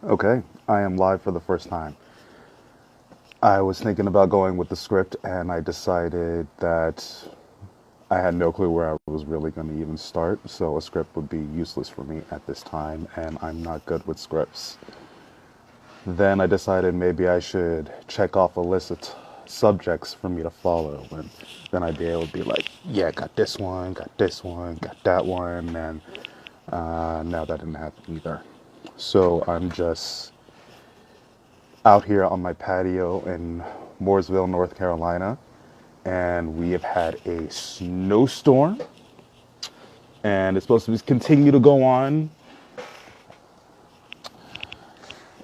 Okay, I am live for the first time. I was thinking about going with the script and I decided that I had no clue where I was really going to even start, so a script would be useless for me at this time, and I'm not good with scripts. Then I decided maybe I should check off a list of subjects for me to follow, and then I'd be able to be like, yeah, got this one, got that one, and now that didn't happen either. So I'm just out here on my patio in Mooresville, North Carolina, and we have had a snowstorm, and it's supposed to continue to go on.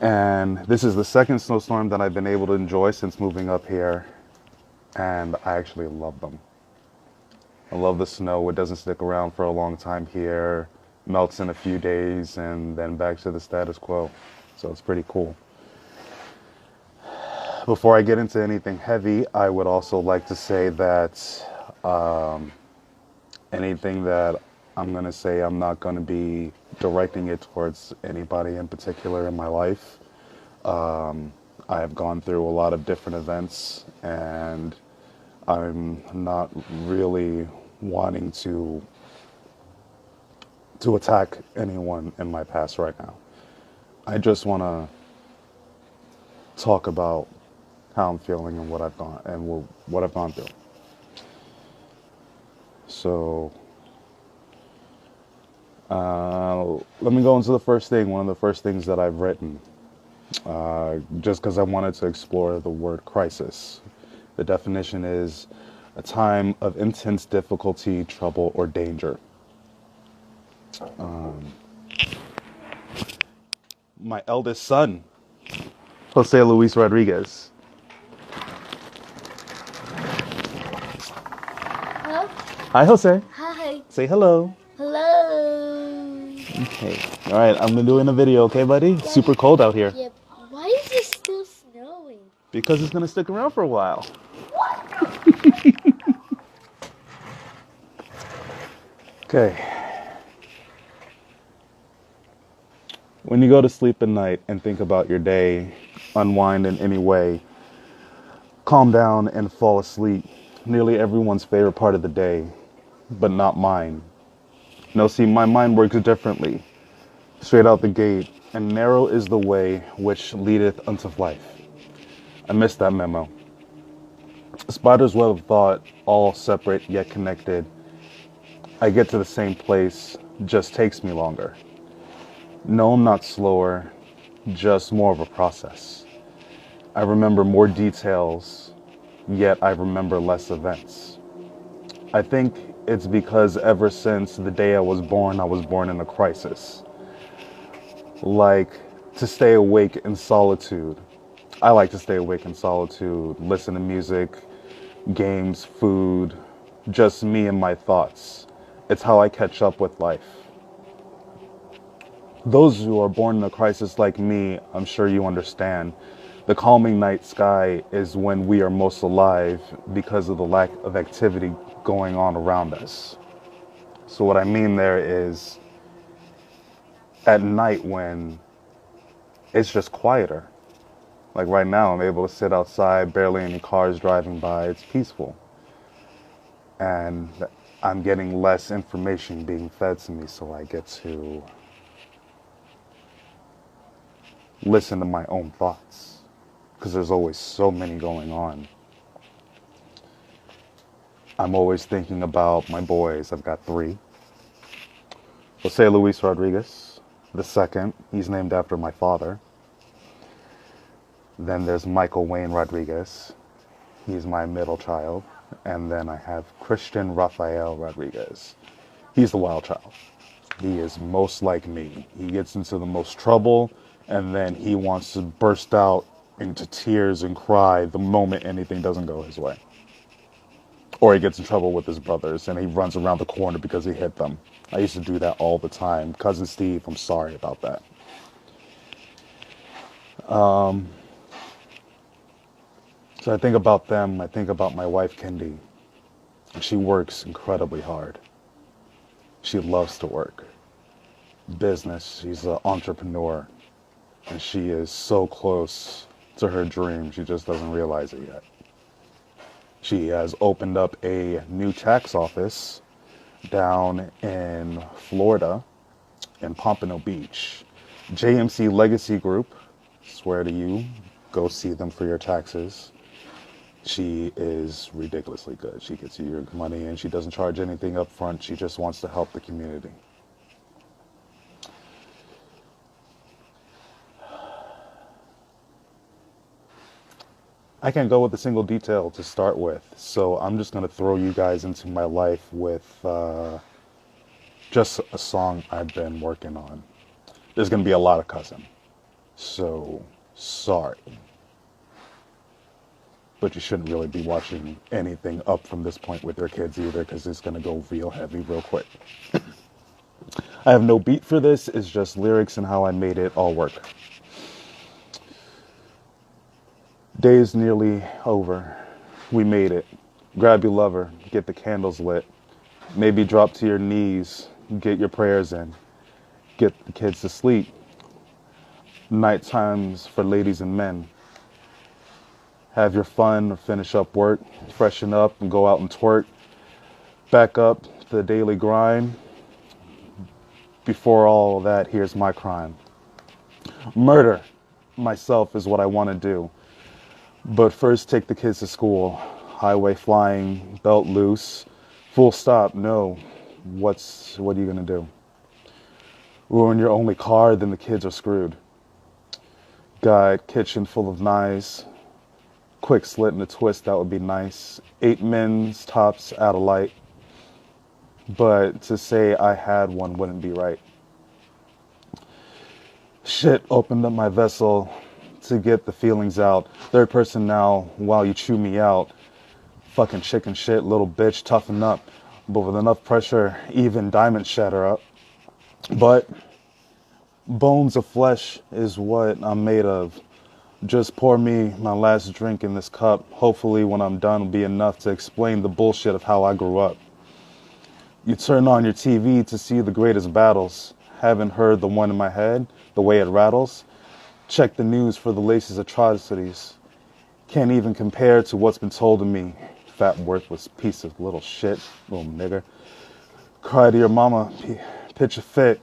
And this is the second snowstorm that I've been able to enjoy since moving up here, and I actually love them. I love the snow. It doesn't stick around for a long time here, melts in a few days, and then back to the status quo. So it's pretty cool. Before I get into anything heavy, I would also like to say that anything that I'm going to say, I'm not going to be directing it towards anybody in particular in my life. I have gone through a lot of different events, and I'm not really wanting to attack anyone in my past right now. I just want to talk about how I'm feeling and what I've gone through. So let me go into the first thing. One of the first things that I've written, just because I wanted to explore the word crisis. The definition is a time of intense difficulty, trouble, or danger. My eldest son, Jose Luis Rodriguez. Hello? Hi, Jose. Hi. Say hello. Hello. Okay. All right, I'm doing a video, okay, buddy? It's super cold out here. Yep. Why is it still snowing? Because it's going to stick around for a while. Okay. When you go to sleep at night and think about your day, unwind in any way, calm down and fall asleep, nearly everyone's favorite part of the day, but not mine. No, see, my mind works differently, straight out the gate, and narrow is the way which leadeth unto life. I missed that memo. Spider's web of thought, all separate yet connected. I get to the same place, just takes me longer. No, I'm not slower, just more of a process. I remember more details, yet I remember less events. I think it's because ever since the day I was born in a crisis. Like to stay awake in solitude. I like to stay awake in solitude, listen to music, games, food, just me and my thoughts. It's how I catch up with life. Those who are born in a crisis like me, I'm sure you understand. The calming night sky is when we are most alive because of the lack of activity going on around us. So what I mean there is at night when it's just quieter. Like right now, I'm able to sit outside, barely any cars driving by. It's peaceful. And I'm getting less information being fed to me, so I get to listen to my own thoughts. Because there's always so many going on. I'm always thinking about my boys. I've got three. Jose Luis Rodriguez, the second. He's named after my father. Then there's Michael Wayne Rodriguez. He's my middle child. And then I have Christian Rafael Rodriguez. He's the wild child. He is most like me. He gets into the most trouble, and then he wants to burst out into tears and cry the moment anything doesn't go his way. Or he gets in trouble with his brothers, and he runs around the corner because he hit them. I used to do that all the time. Cousin Steve, I'm sorry about that. So I think about them. I think about my wife, Kendi. She works incredibly hard. She loves to work. Business. She's an entrepreneur. And she is so close to her dream, she just doesn't realize it yet. She has opened up a new tax office down in Florida, in Pompano Beach. JMC Legacy Group, swear to you, go see them for your taxes. She is ridiculously good. She gets you your money and she doesn't charge anything up front. She just wants to help the community. I can't go with a single detail to start with, so I'm just going to throw you guys into my life with just a song I've been working on. There's going to be a lot of cussing, so sorry. But you shouldn't really be watching anything up from this point with your kids either, because it's going to go real heavy real quick. I have no beat for this, it's just lyrics and how I made it all work. Day's nearly over. We made it. Grab your lover, get the candles lit. Maybe drop to your knees, get your prayers in. Get the kids to sleep. Night times for ladies and men. Have your fun or finish up work, freshen up and go out and twerk. Back up to the daily grind. Before all of that, here's my crime. Murder myself is what I want to do. But first take the kids to school. Highway flying, belt loose. Full stop, no. What are you gonna do? Ruin your only car, then the kids are screwed. Got kitchen full of knives. Quick slit and a twist, that would be nice. 8 men's tops out of light. But to say I had one wouldn't be right. Shit opened up my vessel to get the feelings out. Third person now while you chew me out. Fucking chicken shit, little bitch, toughen up. But with enough pressure, even diamonds shatter up. But bones of flesh is what I'm made of. Just pour me my last drink in this cup. Hopefully when I'm done will be enough to explain the bullshit of how I grew up. You turn on your TV to see the greatest battles. Haven't heard the one in my head, the way it rattles. Check the news for the latest atrocities. Can't even compare to what's been told to me. Fat worthless piece of little shit, little nigger. Cry to your mama, pitch a fit.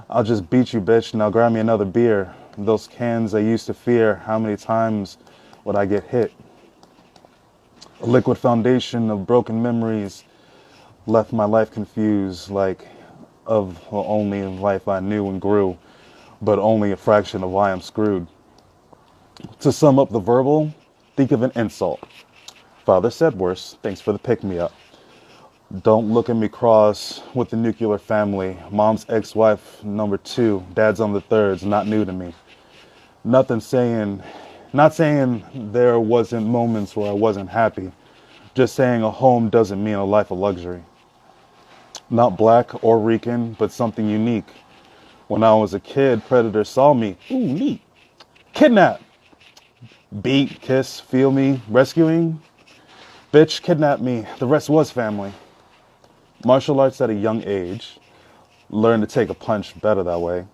I'll just beat you, bitch. Now grab me another beer. Those cans I used to fear, how many times would I get hit? A liquid foundation of broken memories left my life confused, like of the only life I knew and grew, but only a fraction of why I'm screwed. To sum up the verbal, think of an insult. Father said worse, thanks for the pick-me-up. Don't look at me cross with the nuclear family. Mom's ex-wife, number 2. Dad's on the 3rds, not new to me. Not saying there wasn't moments where I wasn't happy. Just saying a home doesn't mean a life of luxury. Not black or Rican, but something unique. When I was a kid, predators saw me. Ooh, neat. Kidnap. Beat, kiss, feel me, rescuing. Bitch, kidnap me. The rest was family. Martial arts at a young age. Learned to take a punch better that way.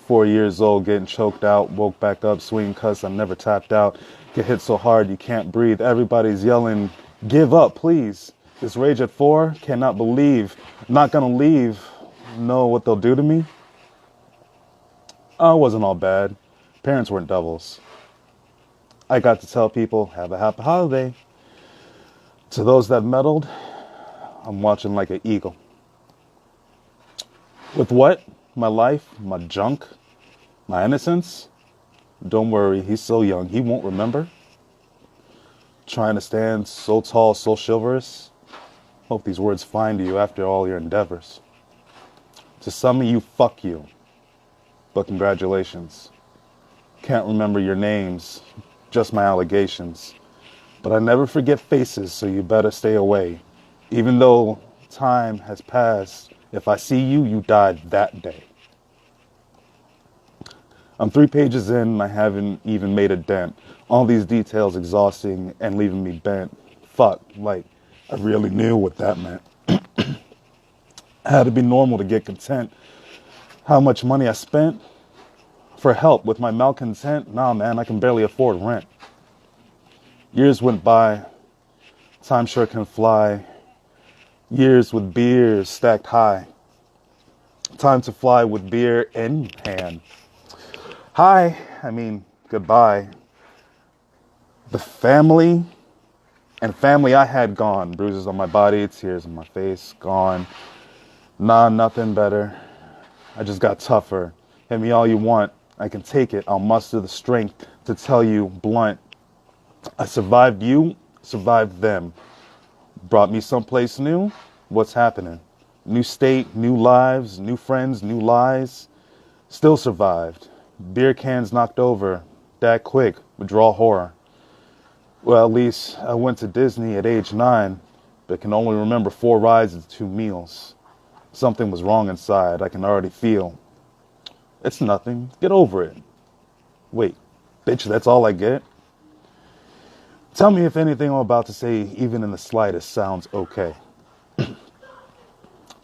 4 years old, getting choked out, woke back up, swinging cuss, I'm never tapped out. Get hit so hard you can't breathe. Everybody's yelling, give up, please. This rage at 4, cannot believe. Not gonna leave. Know what they'll do to me? Oh, it wasn't all bad. Parents weren't devils. I got to tell people, have a happy holiday. To those that meddled, I'm watching like an eagle. With what? My life, my junk, my innocence? Don't worry, he's so young, he won't remember. Trying to stand so tall, so chivalrous. Hope these words find you after all your endeavors. To some of you, fuck you. But congratulations. Can't remember your names, just my allegations. But I never forget faces, so you better stay away. Even though time has passed, if I see you, you died that day. I'm 3 pages in and I haven't even made a dent. All these details exhausting and leaving me bent. Fuck, like, I really knew what that meant. Had to be normal to get content. How much money I spent? For help with my malcontent? Nah, man, I can barely afford rent. Years went by, time sure can fly. Years with beers stacked high. Time to fly with beer in hand. Hi, I mean, goodbye. The family and family I had gone. Bruises on my body, tears on my face, gone. Nah, nothing better. I just got tougher. Hit me all you want. I can take it. I'll muster the strength to tell you blunt. I survived you, survived them. Brought me someplace new. What's happening? New state, new lives, new friends, new lies. Still survived. Beer cans knocked over. That quick. Withdrawal horror. Well, at least I went to Disney at age 9, but can only remember 4 rides and 2 meals. Something was wrong inside. I can already feel. It's nothing. Get over it. Wait, bitch, that's all I get? Tell me if anything I'm about to say, even in the slightest, sounds okay.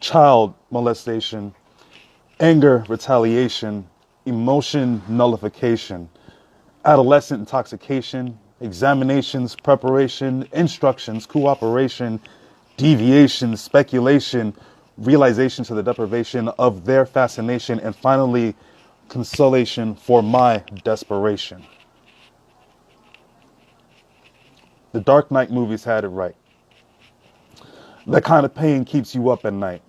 Child molestation, anger, retaliation, emotion nullification, adolescent intoxication, examinations, preparation, instructions, cooperation, deviation, speculation, realization to the deprivation of their fascination, and finally, consolation for my desperation. The Dark Knight movies had it right. That kind of pain keeps you up at night.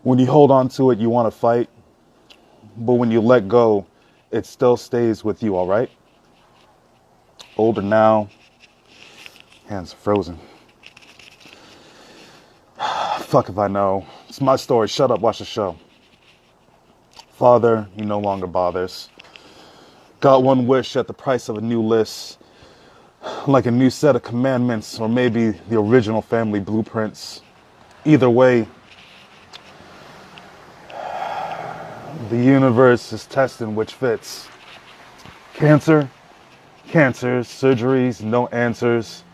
When you hold on to it, you want to fight. But when you let go, it still stays with you, all right? Older now, hands are frozen. Fuck if I know. It's my story. Shut up, watch the show. Father, he no longer bothers. Got one wish at the price of a new list. Like a new set of commandments, or maybe the original family blueprints. Either way, the universe is testing which fits. Cancer, cancers, surgeries, no answers.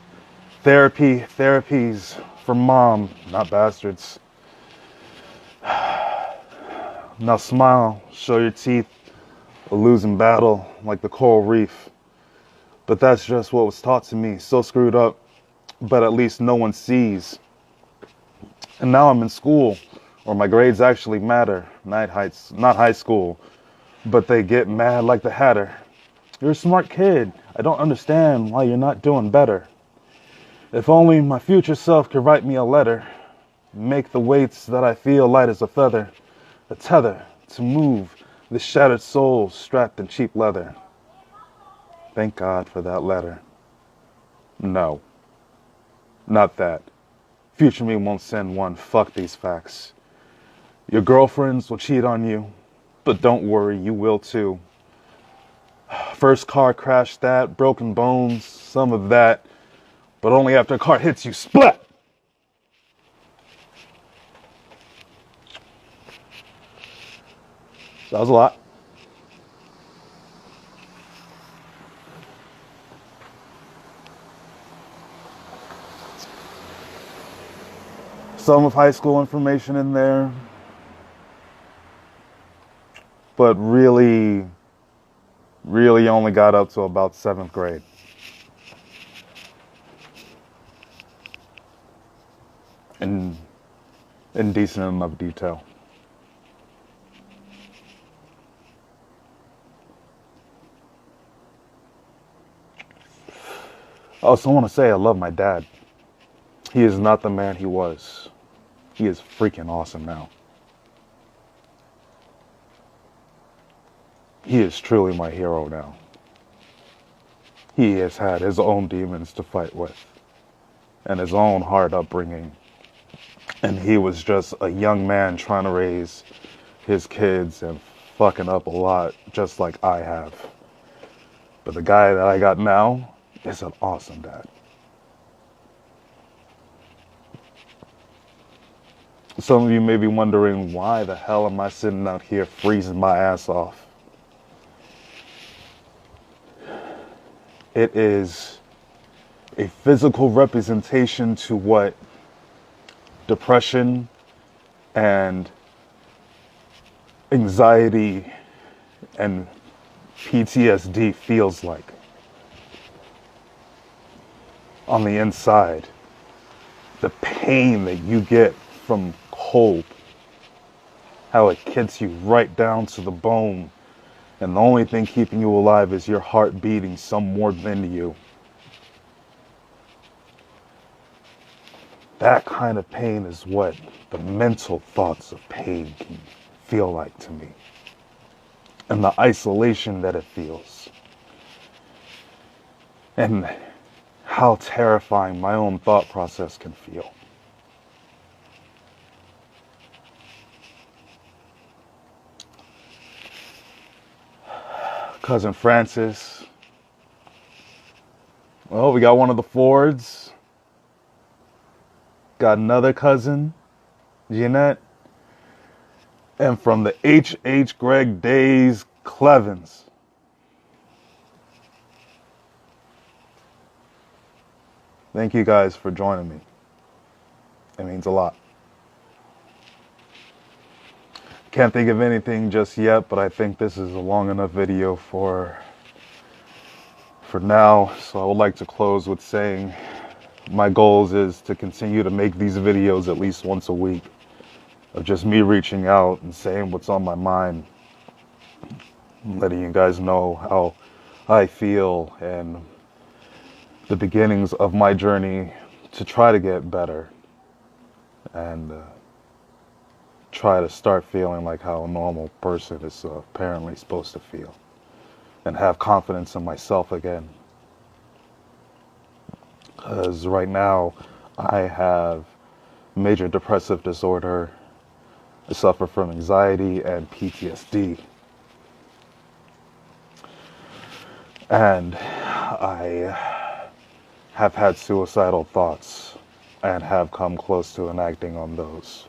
Therapy, therapies for mom, not bastards. Now smile, show your teeth, a losing battle like the coral reef. But that's just what was taught to me, so screwed up, but at least no one sees. And now I'm in school, or my grades actually matter. Not high school, but they get mad like the Hatter. You're a smart kid. I don't understand why you're not doing better. If only my future self could write me a letter, make the weights that I feel light as a feather, a tether to move this shattered soul strapped in cheap leather. Thank God for that letter. No, not that. Future me won't send one. Fuck these facts. Your girlfriends will cheat on you, but don't worry, you will too. First car crash, that, broken bones, some of that, but only after a car hits you, splat! That was a lot. Some of high school information in there, but really only got up to about 7th grade. In decent enough detail. I also want to say I love my dad. He is not the man he was. He is freaking awesome now. He is truly my hero now. He has had his own demons to fight with and his own hard upbringing. And he was just a young man trying to raise his kids and fucking up a lot, just like I have. But the guy that I got now is an awesome dad. Some of you may be wondering, why the hell am I sitting out here freezing my ass off? It is a physical representation to what depression and anxiety and PTSD feels like on the inside. The pain that you get from cold, how it hits you right down to the bone, and the only thing keeping you alive is your heart beating some more than you. That kind of pain is what the mental thoughts of pain can feel like to me. And the isolation that it feels. And how terrifying my own thought process can feel. Cousin Francis. Well, we got one of the Fords. Got another cousin, Jeanette. And from the H.H. Greg days, Clevens. Thank you guys for joining me. It means a lot. Can't think of anything just yet, but I think this is a long enough video for now. So I would like to close with saying my goals is to continue to make these videos at least once a week of just me reaching out and saying what's on my mind, letting you guys know how I feel and the beginnings of my journey to try to get better and try to start feeling like how a normal person is apparently supposed to feel and have confidence in myself again. Because right now I have major depressive disorder. I suffer from anxiety and PTSD. And I have had suicidal thoughts and have come close to enacting on those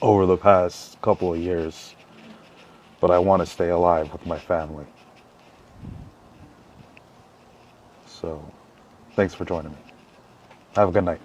over the past couple of years. But I want to stay alive with my family. So, thanks for joining me. Have a good night.